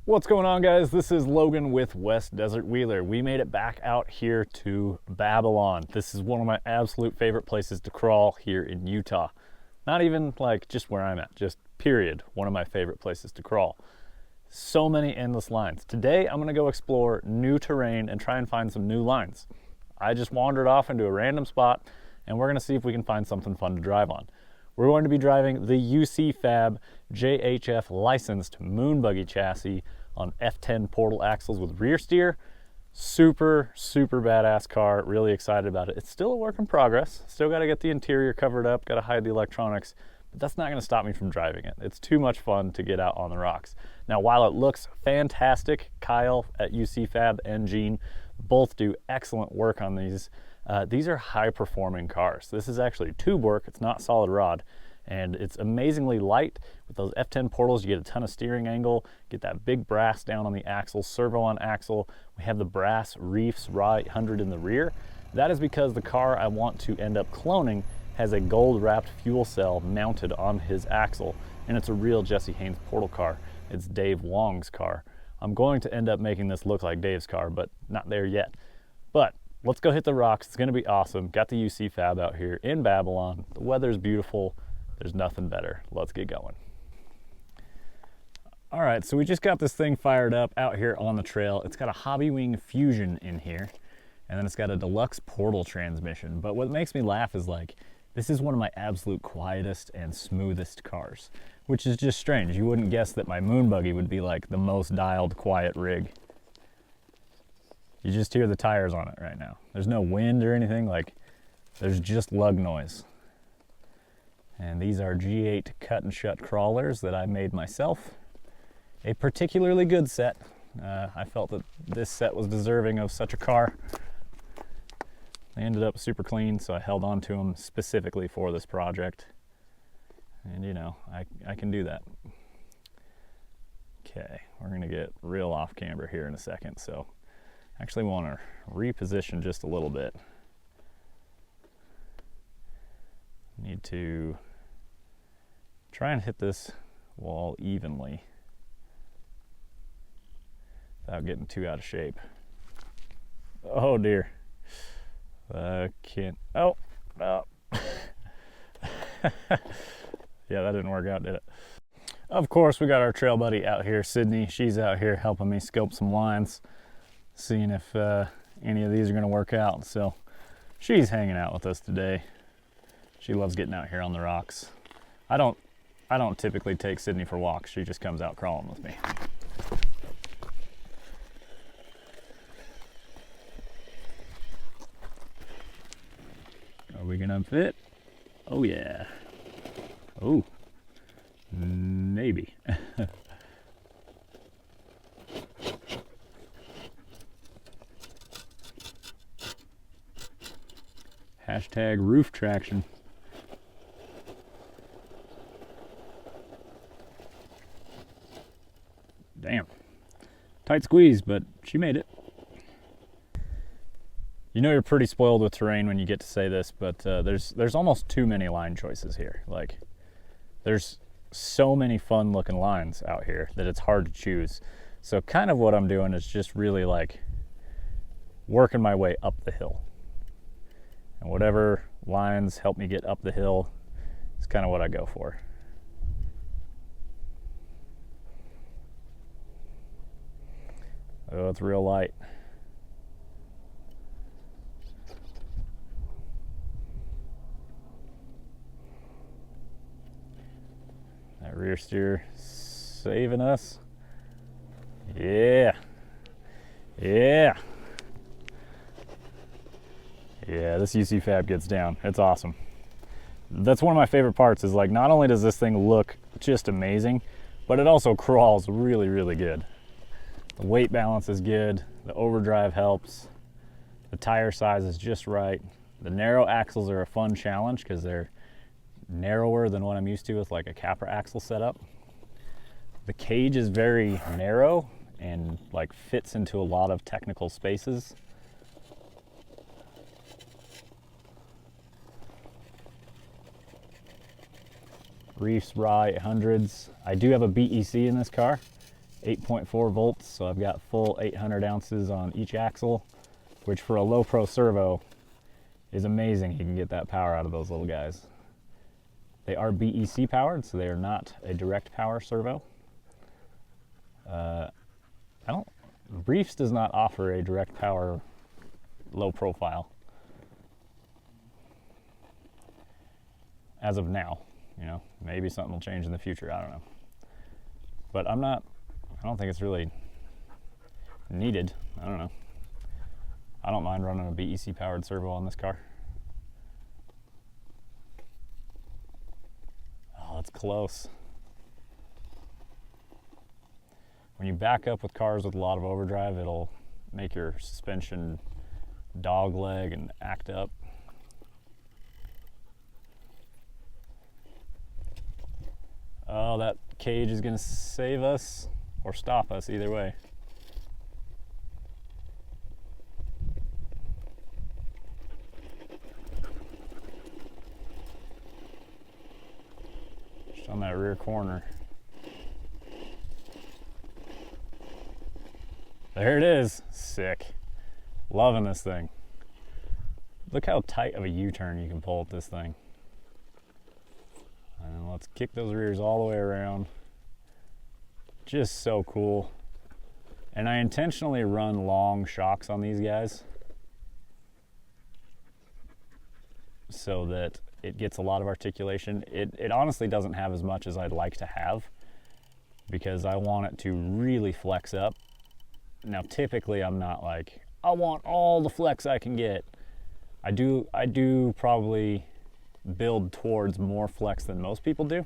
What's going on, guys? This is Logan with West Desert Wheeler. We made it back out here to Babylon. This is one of my absolute favorite places to crawl here in Utah. Not even like just where I'm at, just period. One of my favorite places to crawl. So many endless lines. Today, I'm gonna go explore new terrain and try and find some new lines. I just wandered off into a random spot and we're gonna see if we can find something fun to drive on. We're going to be driving the UC Fab JHF licensed Moonbuggy chassis on F10 portal axles with rear steer. Super badass car. Really excited about it. It's still a work in progress. Still got to get the interior covered up, got to hide the electronics, but that's not going to stop me from driving it. It's too much fun to get out on the rocks. Now, while it looks fantastic, Kyle at UC Fab and Gene both do excellent work on these. These are high performing cars. This is actually tube work, it's not solid rod, and it's amazingly light. With those F10 portals, you get a ton of steering angle, get that big brass down on the axle, servo on axle. We have the brass Reefs Raw 800 in the rear. That is because the car I want to end up cloning has a gold wrapped fuel cell mounted on his axle, and it's a real Jesse Haynes portal car. It's Dave Wong's car. I'm going to end up making this look like Dave's car, but not there yet. But let's go hit the rocks. It's gonna be awesome. Got the UC Fab out here in Babylon. The weather's beautiful. There's nothing better. Let's get going. All right, so we just got this thing fired up out here on the trail. It's got a Hobbywing Fusion in here, and then it's got a Dlux portal transmission. But what makes me laugh is like, this is one of my absolute quietest and smoothest cars, which is just strange. You wouldn't guess that my Moonbuggy would be like the most dialed quiet rig. You just hear the tires on it right now. There's no wind or anything, like there's just lug noise. And these are G8 N Shut Krawlers that I made myself. A particularly good set. I felt that this set was deserving of such a car. They ended up super clean, so I held on to them specifically for this project. And you know, I can do that. Okay, we're gonna get real off camber here in a second, so actually want to reposition just a little bit. Need to try and hit this wall evenly without getting too out of shape. Oh dear. Can't. Oh, no. Yeah, that didn't work out, did it? Of course, we got our trail buddy out here, Sydney. She's out here helping me scope some lines, seeing if any of these are going to work out. So she's hanging out with us today. She loves getting out here on the rocks. I don't typically take Sydney for walks. She just comes out crawling with me. Are we gonna fit? Oh yeah. Oh, maybe. Hashtag roof traction. Damn. Tight squeeze, but she made it. You know you're pretty spoiled with terrain when you get to say this, but there's almost too many line choices here. Like, there's so many fun looking lines out here that it's hard to choose. So kind of what I'm doing is just really like working my way up the hill. And whatever lines help me get up the hill is kind of what I go for. Oh, it's real light. That rear steer saving us. Yeah. Yeah. Yeah, this UC Fab gets down. It's awesome. That's one of my favorite parts is like, not only does this thing look just amazing, but it also crawls really good. The weight balance is good. The overdrive helps. The tire size is just right. The narrow axles are a fun challenge because they're narrower than what I'm used to with like a Capra axle setup. The cage is very narrow and like fits into a lot of technical spaces. Reefs Raw 800s. I do have a BEC in this car, 8.4 volts, so I've got full 800 ounces on each axle, which for a low pro servo is amazing. You can get that power out of those little guys. They are BEC powered, so they are not a direct power servo. Reefs does not offer a direct power low profile as of now. You know, maybe something will change in the future, I don't know. But I don't think it's really needed. I don't know. I don't mind running a BEC powered servo on this car. Oh, it's close. When you back up with cars with a lot of overdrive, it'll make your suspension dog leg and act up. Oh, that cage is gonna save us or stop us, either way. Just on that rear corner. There it is. Sick. Loving this thing. Look how tight of a U-turn you can pull with this thing. And let's kick those rears all the way around. Just so cool. And I intentionally run long shocks on these guys so that it gets a lot of articulation. It honestly doesn't have as much as I'd like to have because I want it to really flex up. Now typically I'm not like, I want all the flex I can get. I do probably build towards more flex than most people do,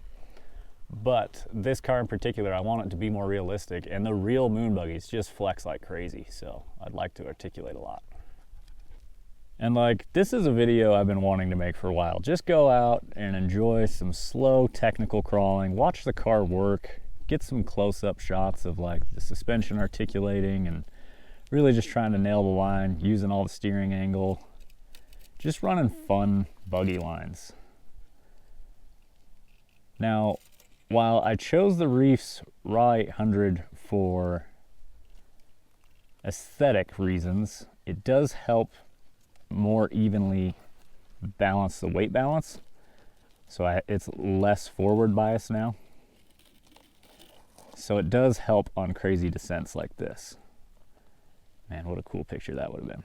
but this car in particular, I want it to be more realistic, and the real Moonbuggies just flex like crazy, so I'd like to articulate a lot. And like, this is a video I've been wanting to make for a while. Just go out and enjoy some slow technical crawling, watch the car work, get some close-up shots of like the suspension articulating and really just trying to nail the line, using all the steering angle, just running fun buggy lines. Now, while I chose the Reefs Raw 800 for aesthetic reasons, it does help more evenly balance the weight balance. So it's less forward bias now. So it does help on crazy descents like this. Man, what a cool picture that would have been.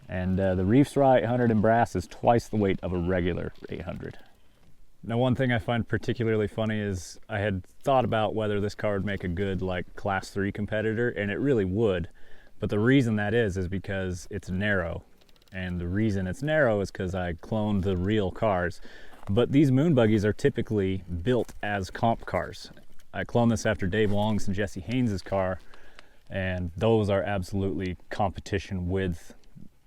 And the Reefs Raw 800 in brass is twice the weight of a regular 800. Now, one thing I find particularly funny is I had thought about whether this car would make a good like class 3 competitor, and it really would. But the reason that is because it's narrow. And the reason it's narrow is because I cloned the real cars. But these Moonbuggies are typically built as comp cars. I cloned this after Dave Long's and Jesse Haynes' car, and those are absolutely competition with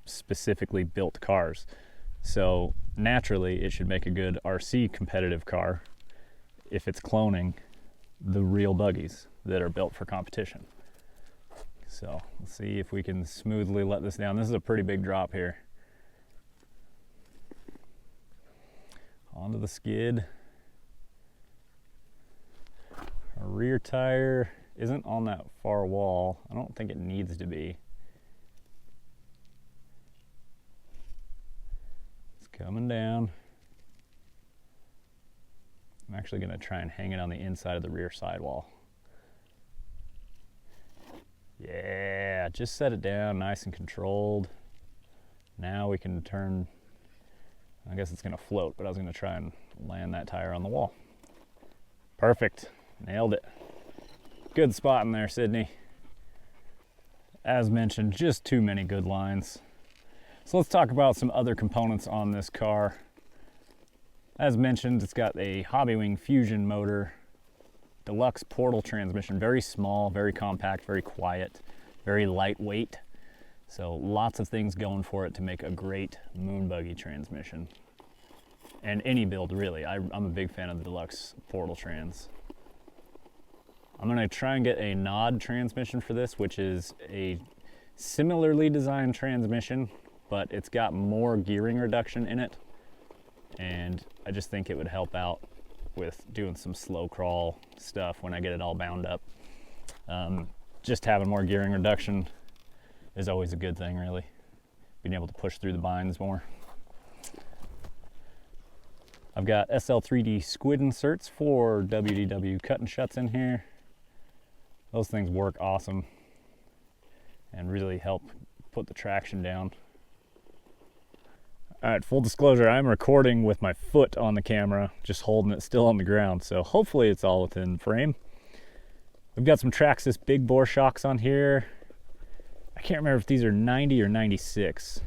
specifically built cars. So naturally it should make a good RC competitive car if it's cloning the real buggies that are built for competition. So let's see if we can smoothly let this down. This is a pretty big drop here. Onto the skid. Our rear tire isn't on that far wall. I don't think it needs to be. It's coming down. I'm actually going to try and hang it on the inside of the rear sidewall. Yeah, just set it down nice and controlled. Now we can turn. I guess it's going to float, but I was going to try and land that tire on the wall. Perfect. Nailed it. Good spot in there, Sydney. As mentioned, just too many good lines. So let's talk about some other components on this car. As mentioned, it's got a Hobbywing Fusion motor, Dlux portal transmission, very small, very compact, very quiet, very lightweight. So lots of things going for it to make a great Moonbuggy transmission. And any build, really. I'm a big fan of the Dlux portal trans. I'm going to try and get a Nod transmission for this, which is a similarly designed transmission, but it's got more gearing reduction in it. And I just think it would help out with doing some slow crawl stuff when I get it all bound up. Just having more gearing reduction is always a good thing, really. Being able to push through the binds more. I've got SL3D squid inserts for WDW cut and shuts in here. Those things work awesome and really help put the traction down. All right, full disclosure, I'm recording with my foot on the camera, just holding it still on the ground, so hopefully it's all within frame. We've got some Traxxas big bore shocks on here. I can't remember if these are 90 or 96.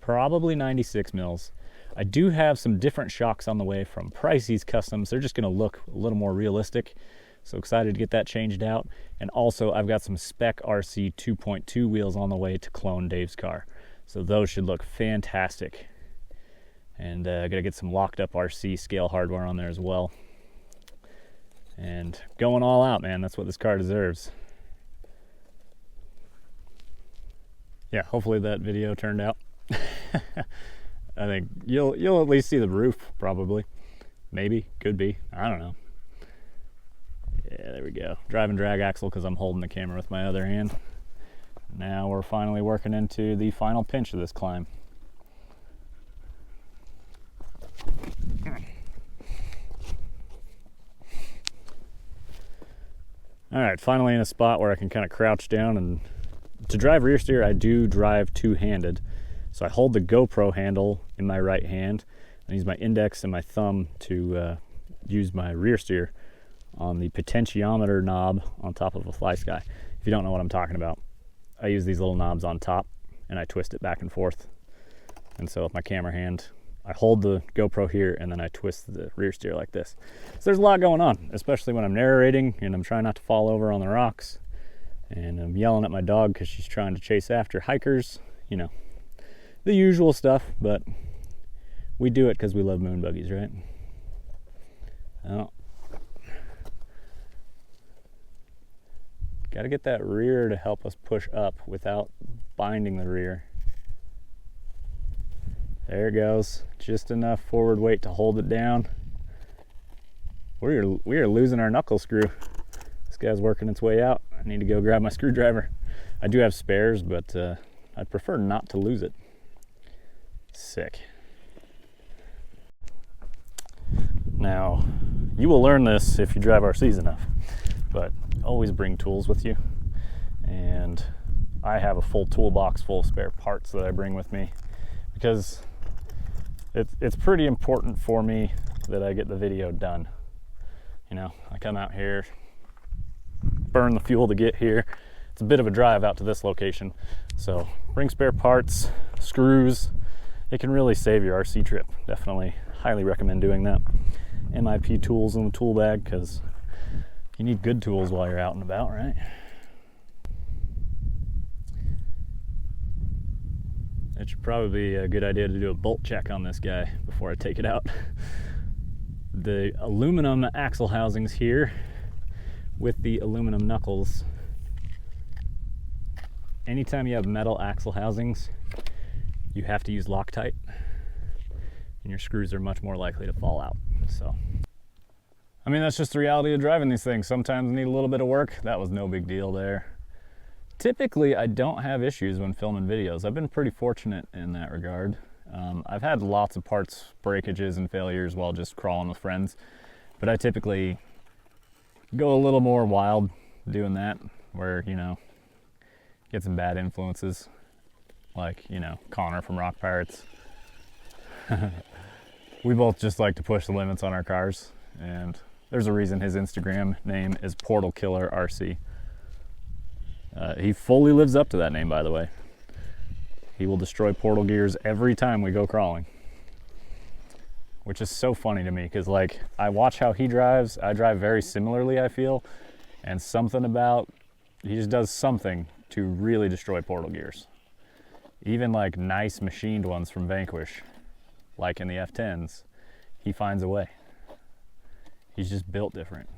Probably 96 mils. I do have some different shocks on the way from Pricey's Customs. They're just gonna look a little more realistic. So excited to get that changed out. And also I've got some Spec RC 2.2 wheels on the way to clone Dave's car. So those should look fantastic. And I gotta get some locked up RC scale hardware on there as well. And going all out, man, that's what this car deserves. Yeah, hopefully that video turned out. I think you'll at least see the roof, probably. Maybe, could be, I don't know. Yeah, there we go. Drive and drag axle because I'm holding the camera with my other hand. Now we're finally working into the final pinch of this climb. All right, finally in a spot where I can kind of crouch down, and to drive rear steer, I do drive two-handed. So I hold the GoPro handle in my right hand and use my index and my thumb to use my rear steer on the potentiometer knob on top of a fly sky. If you don't know what I'm talking about, I use these little knobs on top and I twist it back and forth. And so with my camera hand, I hold the GoPro here and then I twist the rear steer like this. So there's a lot going on, especially when I'm narrating and I'm trying not to fall over on the rocks. And I'm yelling at my dog because she's trying to chase after hikers, you know, the usual stuff, but we do it because we love Moonbuggies, right? Oh. Got to get that rear to help us push up without binding the rear. There it goes. Just enough forward weight to hold it down. We are losing our knuckle screw. This guy's working its way out. I need to go grab my screwdriver. I do have spares, but I'd prefer not to lose it. Sick. Now, you will learn this if you drive RCs enough, but always bring tools with you. And I have a full toolbox full of spare parts that I bring with me because it's pretty important for me that I get the video done. You know, I come out here, burn the fuel to get here. It's a bit of a drive out to this location. So bring spare parts, screws. It can really save your RC trip. Definitely highly recommend doing that. MIP tools in the tool bag because you need good tools while you're out and about, right? It should probably be a good idea to do a bolt check on this guy before I take it out. The aluminum axle housings here with the aluminum knuckles. Anytime you have metal axle housings, you have to use Loctite, and your screws are much more likely to fall out. So, I mean, that's just the reality of driving these things. Sometimes need a little bit of work. That was no big deal there. Typically, I don't have issues when filming videos. I've been pretty fortunate in that regard. I've had lots of parts breakages and failures while just crawling with friends, but I typically go a little more wild doing that, where, you know, get some bad influences, like, you know, Connor from Rock Pirates. We both just like to push the limits on our cars, and there's a reason his Instagram name is Portal Killer RC. He fully lives up to that name, by the way. He will destroy portal gears every time we go crawling, which is so funny to me because, like, I watch how he drives. I drive very similarly, I feel, and something about, he just does something to really destroy portal gears. Even like nice machined ones from Vanquish, like in the F10s, he finds a way. He's just built different.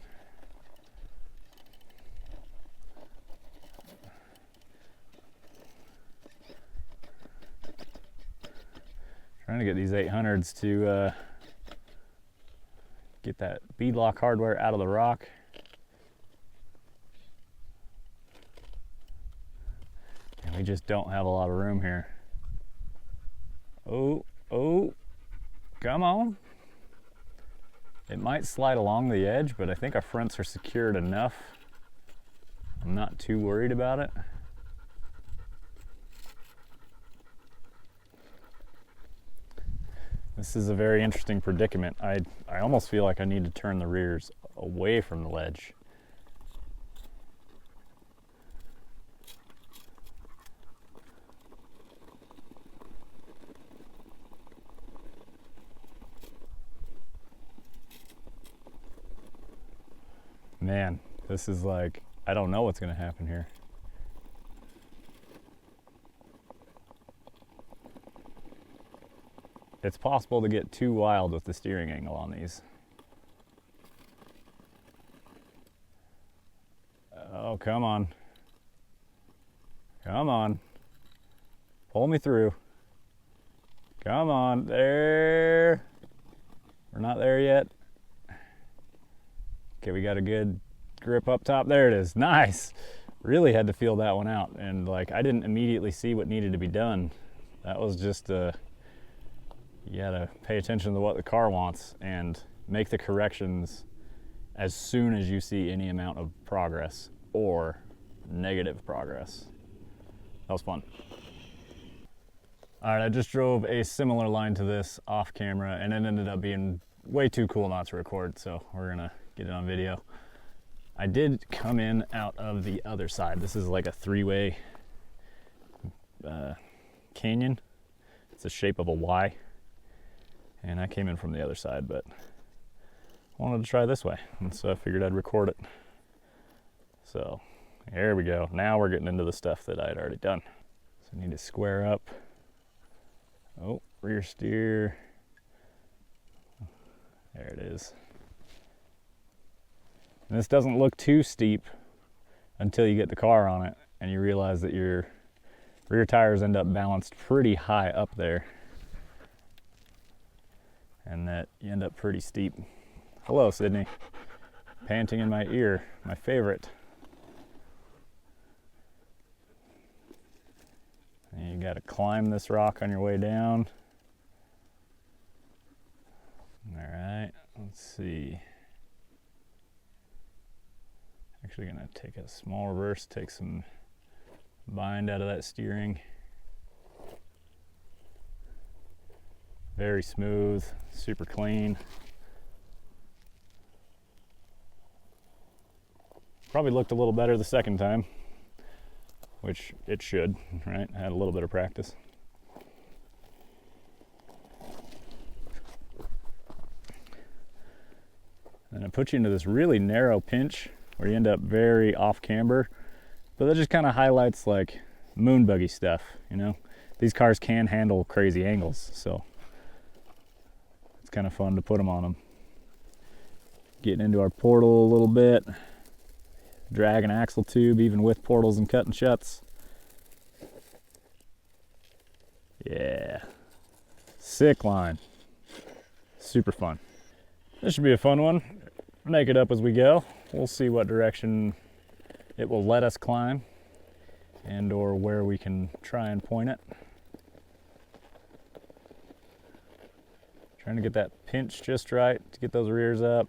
Trying to get these 800s to get that beadlock hardware out of the rock. And we just don't have a lot of room here. Oh, oh, come on. It might slide along the edge, but I think our fronts are secured enough. I'm not too worried about it. This is a very interesting predicament. I almost feel like I need to turn the rears away from the ledge. Man, this is like, I don't know what's gonna happen here. It's possible to get too wild with the steering angle on these. Oh, come on. Come on. Pull me through. Come on, there. We're not there yet. Okay, we got a good grip up top. There it is, nice. Really had to feel that one out. And like, I didn't immediately see what needed to be done. That was just you gotta pay attention to what the car wants and make the corrections as soon as you see any amount of progress or negative progress. That was fun. All right, I just drove a similar line to this off camera and it ended up being way too cool not to record, so we're gonna get it on video. I did come in out of the other side. This is like a three-way canyon. It's the shape of a Y. And I came in from the other side, but I wanted to try this way, and so I figured I'd record it. So here we go. Now we're getting into the stuff that I had already done. So I need to square up. Oh, rear steer. There it is. And this doesn't look too steep until you get the car on it and you realize that your rear tires end up balanced pretty high up there and that you end up pretty steep. Hello, Sydney. Panting in my ear, my favorite. And you gotta climb this rock on your way down. All right, let's see. Actually gonna take a small reverse, take some bind out of that steering. Very smooth, super clean. Probably looked a little better the second time, which it should, right? I had a little bit of practice. And it puts you into this really narrow pinch where you end up very off camber, but that just kind of highlights like Moonbuggy stuff, you know? These cars can handle crazy angles, so it's kind of fun to put them on them. Getting into our portal a little bit, drag an axle tube even with portals and cut and shuts. Yeah, sick line, super fun. This should be a fun one. Make it up as we go. We'll see what direction it will let us climb and or where we can try and point it. Trying to get that pinch just right to get those rears up.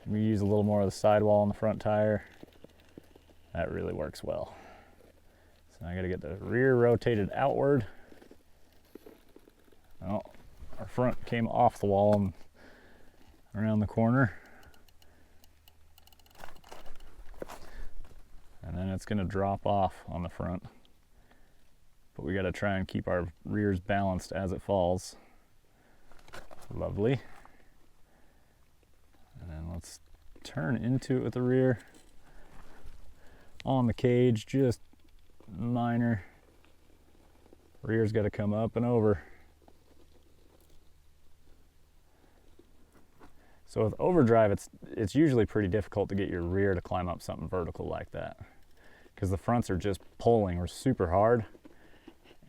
We use a little more of the sidewall on the front tire. That really works well. So I gotta get the rear rotated outward. Oh, our front came off the wall and around the corner. And then it's gonna drop off on the front. But we gotta try and keep our rears balanced as it falls. Lovely. And then let's turn into it with the rear. On the cage, just minor. Rear's gotta come up and over. So with overdrive, it's usually pretty difficult to get your rear to climb up something vertical like that, because the fronts are just pulling or super hard,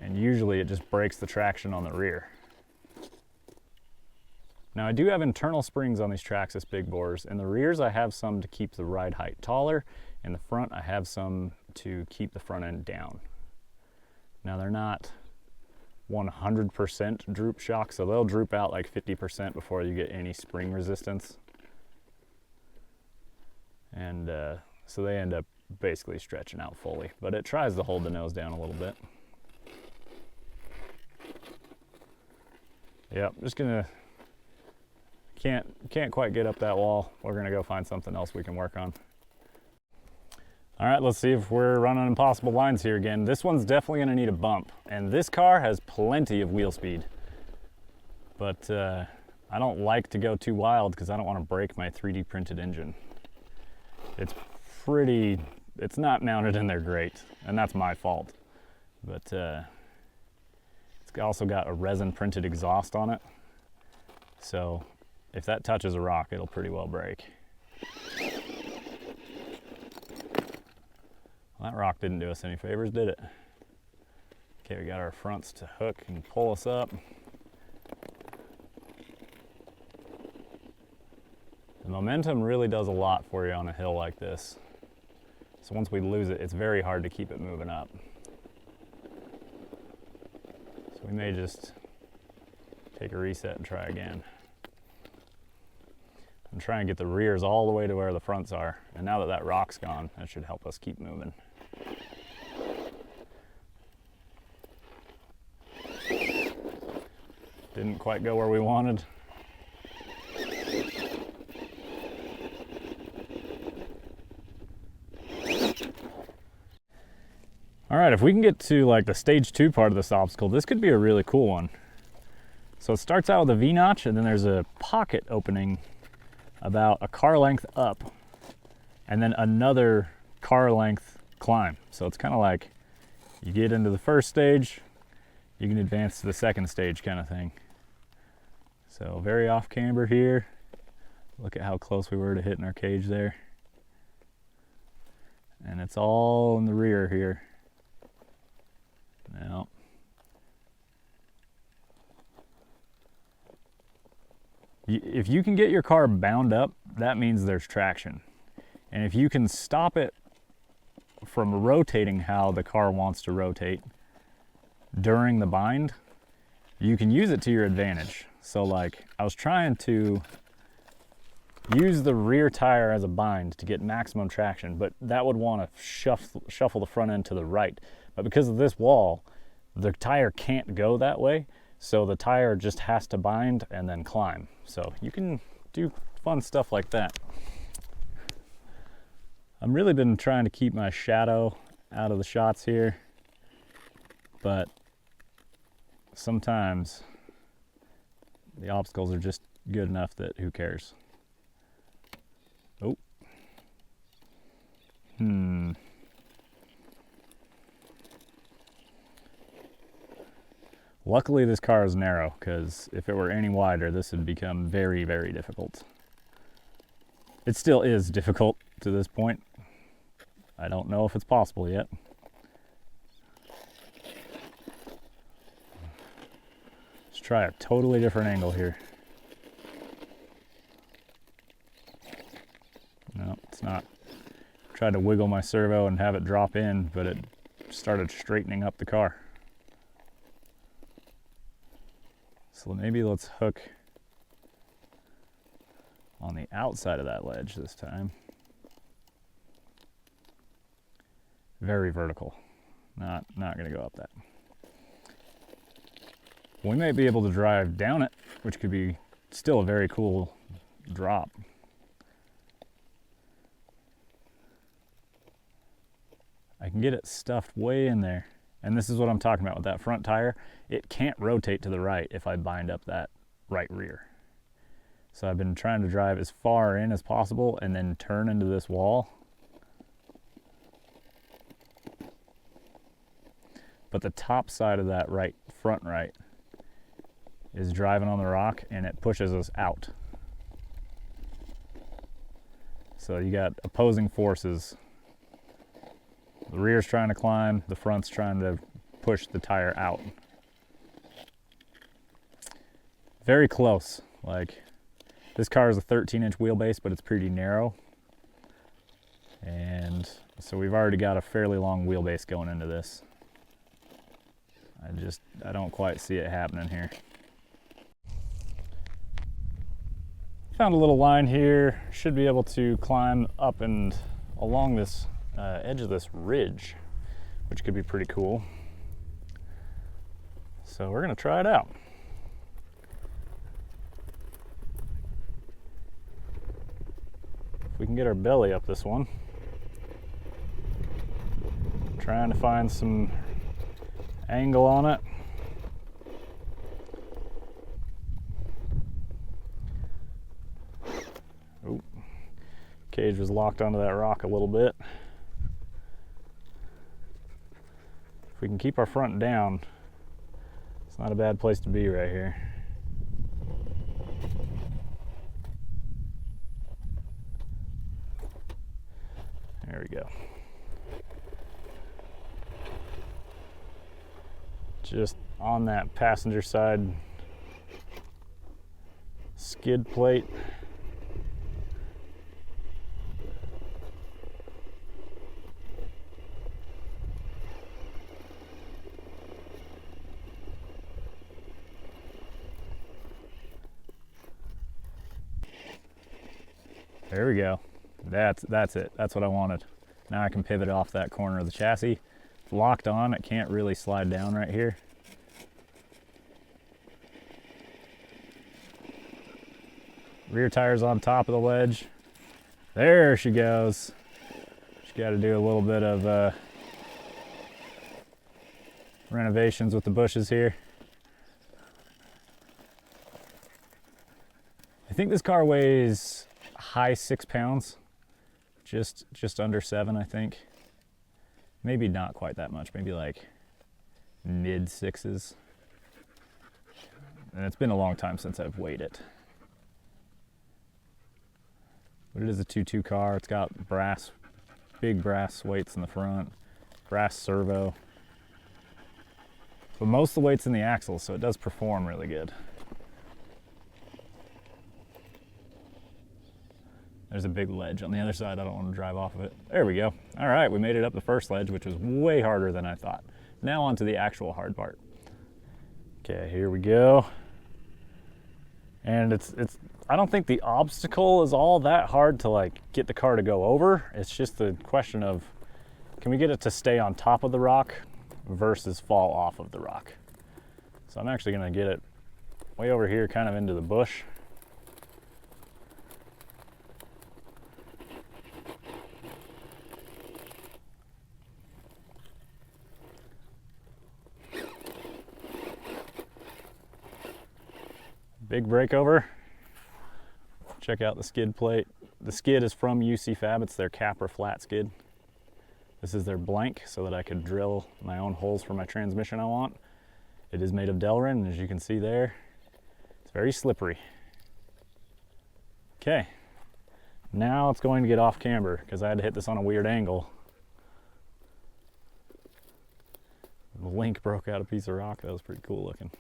and usually it just breaks the traction on the rear. Now I do have internal springs on these Traxxas big bores. In the rears I have some to keep the ride height taller. In the front I have some to keep the front end down. Now they're not 100% droop shock, so they'll droop out like 50% before you get any spring resistance. And so they end up basically stretching out fully, but it tries to hold the nose down a little bit. Yep, just gonna, can't quite get up that wall. We're gonna go find something else we can work on. All right, let's see if we're running impossible lines here again. This one's definitely gonna need a bump, and this car has plenty of wheel speed. But I don't like to go too wild because I don't want to break my 3D printed engine. It's not mounted in there great, and that's my fault. But it's also got a resin printed exhaust on it. So if that touches a rock, it'll pretty well break. Well, that rock didn't do us any favors, did it? Okay, we got our fronts to hook and pull us up. The momentum really does a lot for you on a hill like this. So once we lose it, it's very hard to keep it moving up. So we may just take a reset and try again. I'm trying to get the rears all the way to where the fronts are. And now that that rock's gone, that should help us keep moving. Didn't quite go where we wanted. All right, if we can get to like the stage 2 part of this obstacle, this could be a really cool one. So it starts out with a V-notch, and then there's a pocket opening about a car length up, and then another car length climb. So it's kind of like you get into the first stage, you can advance to the second stage kind of thing. So very off camber here. Look at how close we were to hitting our cage there. And it's all in the rear here. Now, if you can get your car bound up, that means there's traction. And if you can stop it from rotating how the car wants to rotate during the bind, you can use it to your advantage. So like, I was trying to use the rear tire as a bind to get maximum traction, but that would want to shuffle the front end to the right. But because of this wall, the tire can't go that way, so the tire just has to bind and then climb. So you can do fun stuff like that. I've really been trying to keep my shadow out of the shots here, but sometimes the obstacles are just good enough that who cares? Oh. Luckily this car is narrow, because if it were any wider, this would become very, very difficult. It still is difficult to this point. I don't know if it's possible yet. Let's try a totally different angle here. No, it's not. Tried to wiggle my servo and have it drop in, but it started straightening up the car. So maybe let's hook on the outside of that ledge this time. Very vertical. Not gonna go up that. We might be able to drive down it, which could be still a very cool drop. I can get it stuffed way in there. And this is what I'm talking about with that front tire. It can't rotate to the right if I bind up that right rear. So I've been trying to drive as far in as possible and then turn into this wall. But the top side of that front right is driving on the rock, and it pushes us out. So you got opposing forces. The rear's trying to climb, the front's trying to push the tire out. Very close. Like, this car is a 13-inch wheelbase, but it's pretty narrow. And so we've already got a fairly long wheelbase going into this. I don't quite see it happening here. Found a little line here. Should be able to climb up and along this edge of this ridge, which could be pretty cool. So we're gonna try it out. If we can get our belly up this one. Trying to find some angle on it. Oop. Cage was locked onto that rock a little bit. If we can keep our front down, it's not a bad place to be right here. There we go. Just on that passenger side skid plate. There we go. That's it. That's what I wanted. Now I can pivot off that corner of the chassis. It's locked on. It can't really slide down right here. Rear tire's on top of the ledge. There she goes. She's got to do a little bit of renovations with the bushes here. I think this car weighs high 6 pounds, just under 7, I think. Maybe not quite that much, maybe like mid 6s. And it's been a long time since I've weighed it. But it is a 2.2 car. It's got big brass weights in the front, brass servo. But most of the weight's in the axles, so it does perform really good. There's a big ledge on the other side. I don't want to drive off of it. There we go. All right, we made it up the first ledge, which was way harder than I thought. Now onto the actual hard part. Okay, here we go. And I don't think the obstacle is all that hard to like get the car to go over. It's just the question of, can we get it to stay on top of the rock versus fall off of the rock? So I'm actually gonna get it way over here, kind of into the bush. Big breakover. Check out the skid plate. The skid is from UC Fab. It's their Capra flat skid. This is their blank so that I could drill my own holes for my transmission I want. It is made of Delrin, as you can see there. It's very slippery. Okay, now it's going to get off camber because I had to hit this on a weird angle. The link broke out a piece of rock. That was pretty cool looking.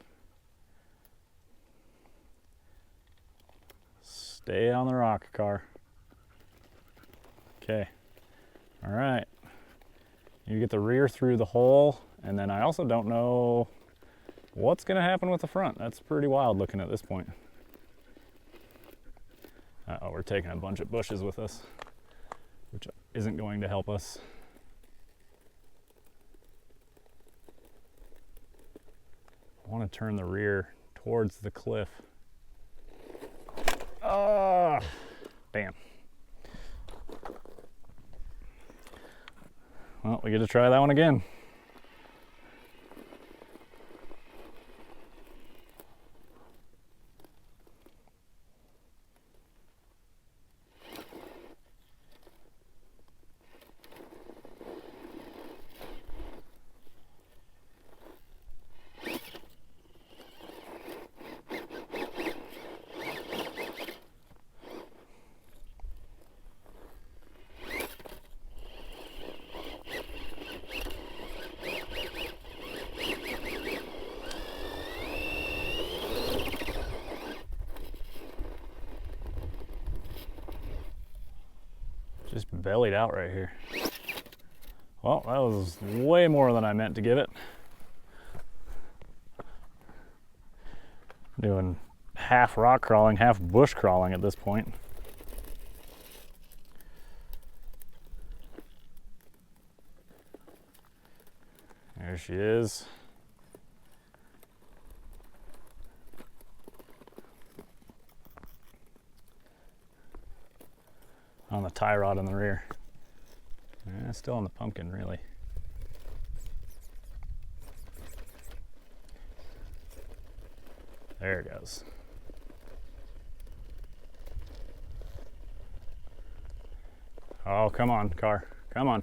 Stay on the rock, car. Okay. All right. You get the rear through the hole, and then I also don't know what's going to happen with the front. That's pretty wild looking at this point. Uh-oh, we're taking a bunch of bushes with us, which isn't going to help us. I want to turn the rear towards the cliff. Oh, bam. Well, we get to try that one again. Just bellied out right here. Well, that was way more than I meant to give it. Doing half rock crawling, half bush crawling at this point. There she is. On the tie rod in the rear. Still on the pumpkin, really. There it goes. Oh, come on, car. Come on.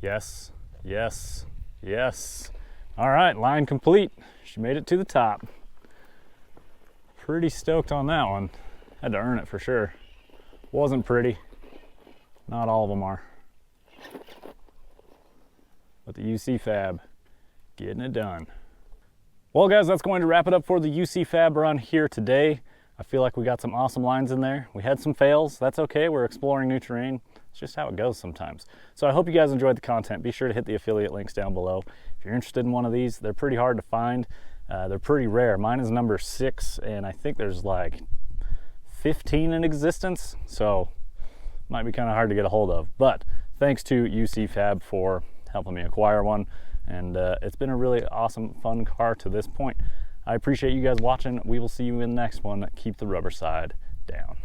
Yes, yes, yes. All right, line complete. She made it to the top. Pretty stoked on that one. Had to earn it for sure. Wasn't pretty. Not all of them are. But the UC Fab, getting it done. Well guys, that's going to wrap it up for the UC Fab run here today. I feel like we got some awesome lines in there. We had some fails, that's okay, we're exploring new terrain. It's just how it goes sometimes. So I hope you guys enjoyed the content. Be sure to hit the affiliate links down below. If you're interested in one of these, they're pretty hard to find. They're pretty rare. Mine is number 6, and I think there's like 15 in existence, so might be kind of hard to get a hold of. But thanks to UC Fab for helping me acquire one, and it's been a really awesome, fun car to this point. I appreciate you guys watching. We will see you in the next one. Keep the rubber side down.